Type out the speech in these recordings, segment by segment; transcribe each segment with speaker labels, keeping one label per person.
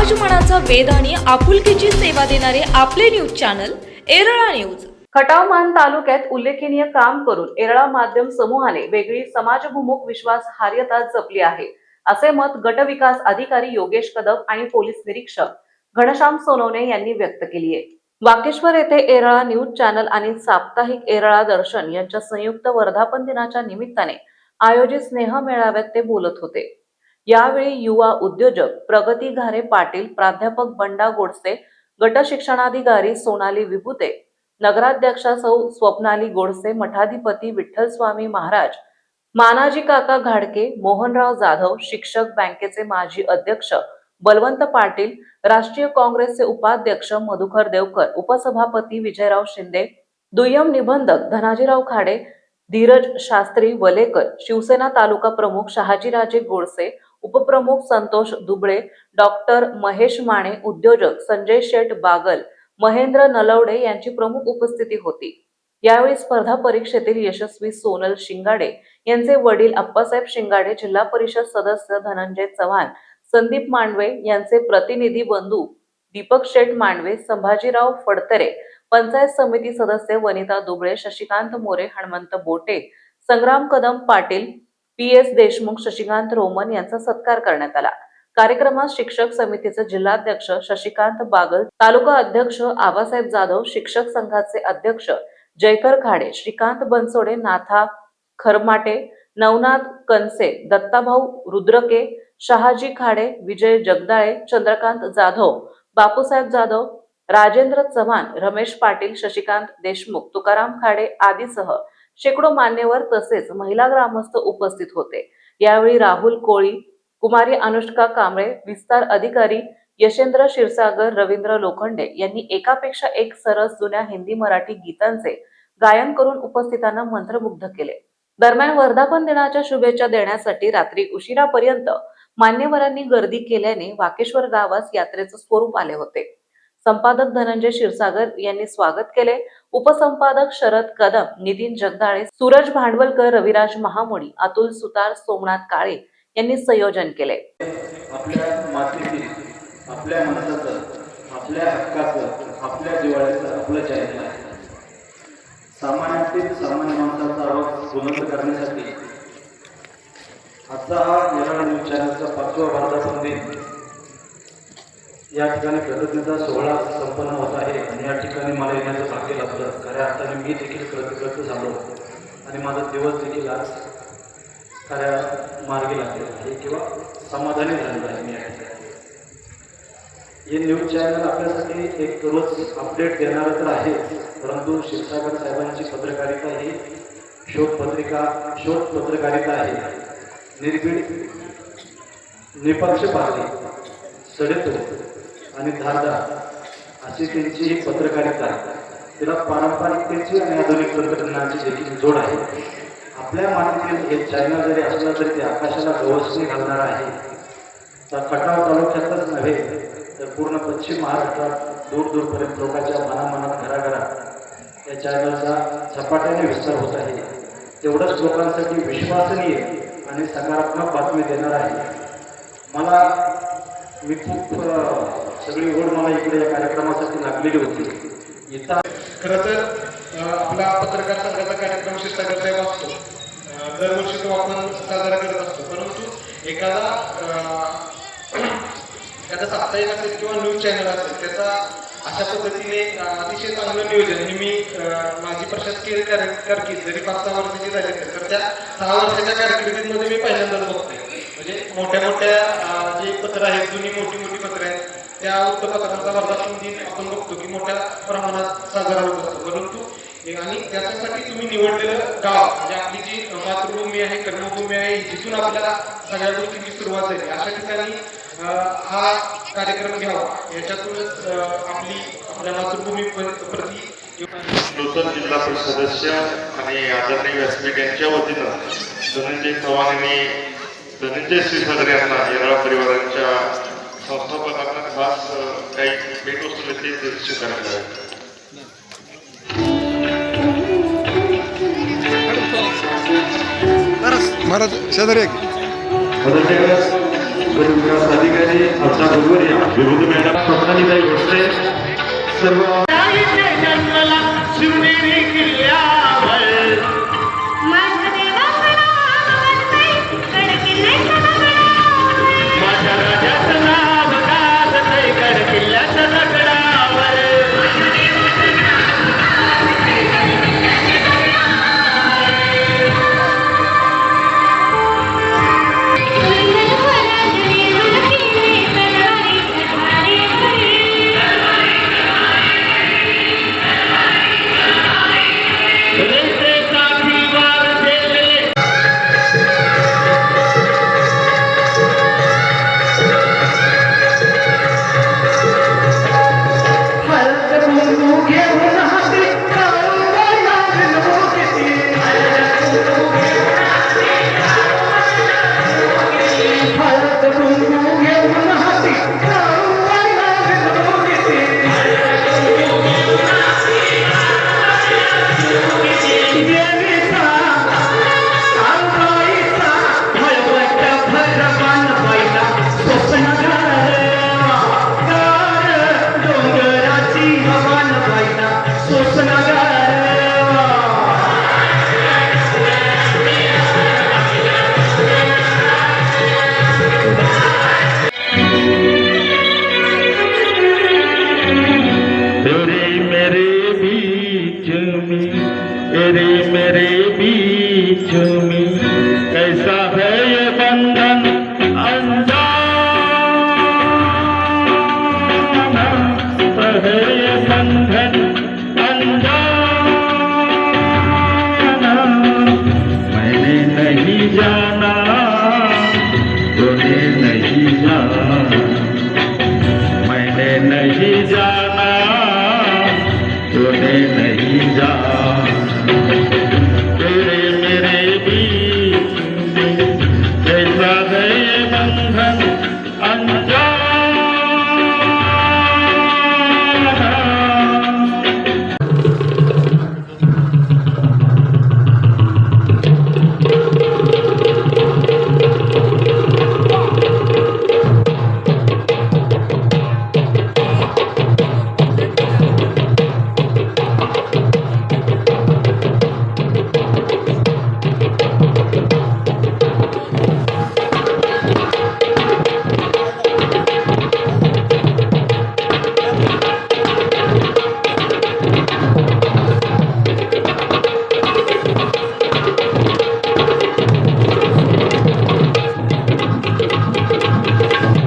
Speaker 1: समाज मनाचा वेध आणि आपुलकीची सेवा देणारे आपले news channel Erala news.
Speaker 2: Khatav मान तालुक्यात उल्लेखनीय काम करून एरळा माध्यम समूहाने वेगळी समाजभिमुख विश्वासार्हता जपली आहे, असे मत गटविकास अधिकारी योगेश कदम आणि पोलीस निरीक्षक घनश्याम सोनवणे यांनी व्यक्त केली आहे। वाकेश्वर येथे एरळा न्यूज चॅनल आणि साप्ताहिक एरळा दर्शन यांच्या संयुक्त वर्धापन दिनाच्या निमित्ताने आयोजित स्नेह मेळाव्यात ते बोलत होते। यावेळी युवा उद्योजक प्रगती घारे पाटील, प्राध्यापक बंडा गोडसे, गट शिक्षणाधिकारी सोनाली विभुते, नगराध्यक्षा सौ स्वप्नाली गोडसे, मठाधिपती विठ्ठल स्वामी महाराज, मानाजी काका घाडके, मोहनराव जाधव, शिक्षक बँकेचे माजी अध्यक्ष बलवंत पाटील, राष्ट्रीय काँग्रेसचे उपाध्यक्ष मधुकर देवकर, उपसभापती विजयराव शिंदे, दुय्यम निबंधक धनाजीराव खाडे, धीरज शास्त्री वलेकर, शिवसेना तालुका प्रमुख शहाजीराजे गोडसे, उपप्रमुख संतोष दुबळे, डॉक्टर महेश माने, उद्योजक संजय शेठ बागल, महेंद्र नलवडे यांची प्रमुख उपस्थिती होती। यावेळी स्पर्धा परीक्षेतील यशस्वी सोनल शिंगाडे यांचे वडील अप्पासाहेब शिंगाडे, जिल्हा परिषद सदस्य धनंजय चव्हाण, संदीप मांडवे यांचे प्रतिनिधी बंधू दीपक शेठ मांडवे, संभाजीराव फडतरे, पंचायत समिती सदस्य वनिता दुबळे, शशिकांत मोरे, हनुमंत बोटे, संग्राम कदम पाटील, PS देशमुख, शशिकांत रोमन यांचा सत्कार करण्यात आला। कार्यक्रमात शिक्षक समितीचे जिल्हाध्यक्ष शशिकांत बागल, तालुका अध्यक्ष आबासाहेब जाधव, शिक्षक संघाचे अध्यक्ष जयकर खाडे, श्रीकांत बनसोडे, नाथा खरमाटे, नवनाथ कनसे, दत्ताभाऊ रुद्रके, शहाजी खाडे, विजय जगदाळे, चंद्रकांत जाधव, बापूसाहेब जाधव, राजेंद्र चव्हाण, रमेश पाटील, शशिकांत देशमुख, तुकाराम खाडे आदीसह शेकडो मान्यवर तसेच महिला ग्रामस्थ उपस्थित होते। यावेळी राहुल कोळी, कुमारी अनुष्का कांबळे, विस्तार अधिकारी यशेंद्र क्षीरसागर, रवींद्र लोखंडे यांनी एकापेक्षा एक सरस जुन्या हिंदी मराठी गीतांचे गायन करून उपस्थितांना मंत्रमुग्ध केले। दरम्यान वर्धापन दिनाच्या शुभेच्छा देण्यासाठी रात्री उशिरापर्यंत मान्यवरांनी गर्दी केल्याने वाकेश्वर गावास यात्रेचे स्वरूप आले होते। संपादक धनंजय क्षीरसागर यांनी स्वागत केले। उपसंपादक शरद कदम, नितीन जगदाळे, सूरज भांडवलकर, रविराज महामुडी, अतुल सुतार, सोमनाथ काळे यांनी संयोजन केले।
Speaker 3: आपल्या मातीतील, आपल्या माणसाचं, आपल्या हक्काचं, आपल्या जिव्हाळ्याचं आपलं चॅनल आहे। सामान्यातील सामान्य माणसाचा आवाज बुलंद करण्यासाठी आजचा हा एरळा न्यूज चॅनलचा 5वा वर्धापन दिन या ठिकाणी प्रगतीचा सोहळा संपन्न होत आहे आणि या ठिकाणी मला येण्याचं भाग्य लाभलं। खऱ्या अर्थाने मी देखील प्रगती झालो आणि माझा दिवस देखील आज खऱ्या मार्गी लागलेला आहे किंवा समाधानी झालेला आहे। मी या ठिकाणी हे न्यूज चॅनल आपल्यासाठी एक रोज अपडेट देणारं तर आहे, परंतु क्षीरसागर साहेबांची पत्रकारिता ही शोध पत्रकारिता आहे। निर्भीड, निपक्षपाती, सडेतोड आणि धारदार अशी त्यांची ही पत्रकारिता आहे। तिला पारंपरिकतेची आणि आधुनिक तंत्रज्ञानाची देखील जोड आहे। आपल्या मातीतील हे चॅनल जरी असलं तरी ते आकाशाला गवसणी घालणार आहे। तर खटाव तालुक्यातच नव्हे तर पूर्ण पश्चिम महाराष्ट्रात दूरपर्यंत लोकांच्या मनामनात घराघरात या चॅनलचा झपाट्याने विस्तार होत आहे। तेवढंच लोकांसाठी विश्वसनीय आणि सकारात्मक बातमी देणार आहे। मी खूप सगळी ओढ मला इकडे या कार्यक्रमासाठी लागलेली होती। इथं
Speaker 4: खरं तर आपला पत्रकार संघाचा कार्यक्रम क्षीरसागर साहेब असतो, दरवर्षी तो आपण साजरा करत असतो, परंतु एखादा साप्ताहिक असेल किंवा न्यूज चॅनल असेल त्याचा अशा पद्धतीने अतिशय चांगलं नियोजन हे मी माझी प्रशासकीय कारकीर्द जरी 5-6 वर्षाची झाली असेल तर त्या 6 वर्षाच्या कारकिर्दीमध्ये मी पहिल्यांदाच बघतोय। म्हणजे मोठ्या जे पत्र आहेत, जुनी मोठी पत्र आहेत, त्या वृत्तपत्रांचा वर्धापन दिन आपण बघतो की मोठ्या प्रमाणात साजरा होत असतो, परंतु आणि त्याच्यासाठी तुम्ही निवडलेलं गाव म्हणजे आपली जी मातृभूमी आहे, कर्मभूमी आहे, जिथून आपल्याला सगळ्या गोष्टींची सुरुवात झाली अशा ठिकाणी हा कार्यक्रम घ्यावा, याच्यातूनच आपल्या मातृभूमी प्रति
Speaker 5: नूतन जिल्हा परिषद सदस्य आणि आदरणीय व्यासपीठ यांच्या वतीनं धनंजय चव्हाण यांनी धनंजय क्षीरसागर यांना एरळा परिवारांच्या संस्थापकांना खास काही भेटवस्तू देखील स्वीकारण्यात आल्या।
Speaker 6: महाराज शेजारी
Speaker 5: गट विकास अधिकारी आमच्या बरोबर या विभूती मॅडम स्वप्नालीताई भोसले सर्व
Speaker 6: मेरे बीच में कैसा है ये बंधन अनजाना है ये बंधन अनजाना मैंने नहीं जाना तूने नहीं जाना मैंने नहीं जाना तूने नहीं जाना तेरे मेरे बीच में कैसा है ये बंधन अनजाना।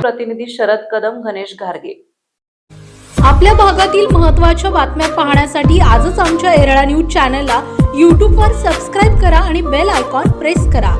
Speaker 2: प्रतिनिधी शरद कदम, गणेश घारगे।
Speaker 1: आपल्या भागातील महत्त्वाच्या बातम्या पाहण्यासाठी आजच आमच्या येरळा न्यूज चॅनलला YouTube वर सबस्क्राईब करा आणि बेल आयकॉन प्रेस करा।